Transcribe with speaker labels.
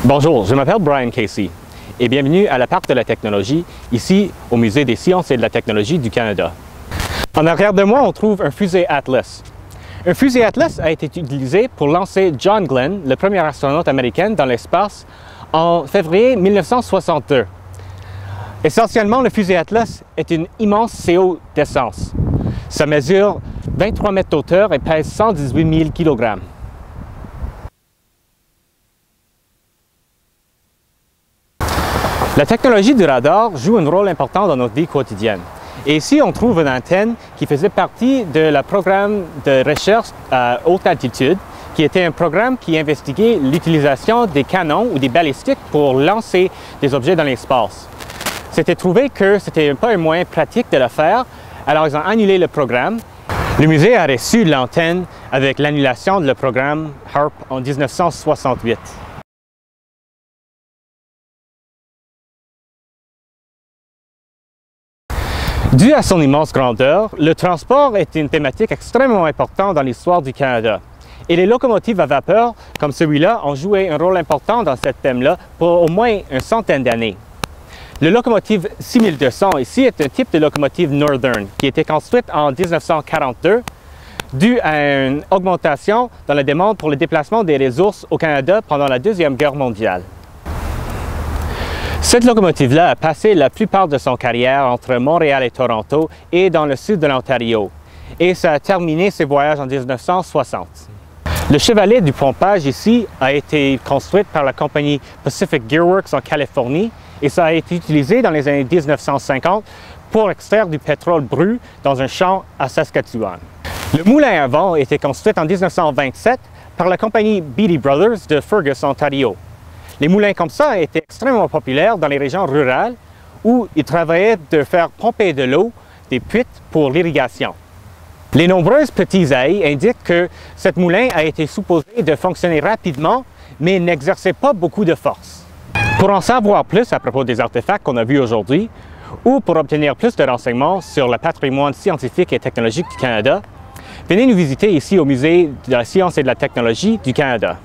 Speaker 1: Bonjour, je m'appelle Brian Casey et bienvenue à la Parc de la technologie, ici au Musée des sciences et de la technologie du Canada. En arrière de moi, on trouve un fusée Atlas. Un fusée Atlas a été utilisé pour lancer John Glenn, le premier astronaute américain, dans l'espace en février 1962. Essentiellement, le fusée Atlas est une immense CO d'essence. Ça mesure 23 mètres de hauteur et pèse 118 000 kg. La technologie du radar joue un rôle important dans notre vie quotidienne. Et ici, on trouve une antenne qui faisait partie de la programme de recherche à haute altitude, qui était un programme qui investiguait l'utilisation des canons ou des balistiques pour lancer des objets dans l'espace. C'était trouvé que ce n'était pas un moyen pratique de le faire, alors ils ont annulé le programme. Le musée a reçu l'antenne avec l'annulation de le programme HARP en 1968. Dû à son immense grandeur, le transport est une thématique extrêmement importante dans l'histoire du Canada. Et les locomotives à vapeur, comme celui-là, ont joué un rôle important dans ce thème-là pour au moins une centaine d'années. Le locomotive 6200 ici est un type de locomotive Northern qui a été construite en 1942 dû à une augmentation dans la demande pour le déplacement des ressources au Canada pendant la Deuxième Guerre mondiale. Cette locomotive-là a passé la plupart de son carrière entre Montréal et Toronto et dans le sud de l'Ontario, et ça a terminé ses voyages en 1960. Le chevalet du pompage ici a été construit par la compagnie Pacific Gearworks en Californie et ça a été utilisé dans les années 1950 pour extraire du pétrole brut dans un champ à Saskatchewan. Le moulin à vent a été construit en 1927 par la compagnie Beatty Brothers de Fergus, Ontario. Les moulins comme ça étaient extrêmement populaires dans les régions rurales où ils travaillaient de faire pomper de l'eau des puits pour l'irrigation. Les nombreuses petites ailes indiquent que ce moulin a été supposé de fonctionner rapidement, mais n'exerçait pas beaucoup de force. Pour en savoir plus à propos des artefacts qu'on a vus aujourd'hui, ou pour obtenir plus de renseignements sur le patrimoine scientifique et technologique du Canada, venez nous visiter ici au Musée de la science et de la technologie du Canada.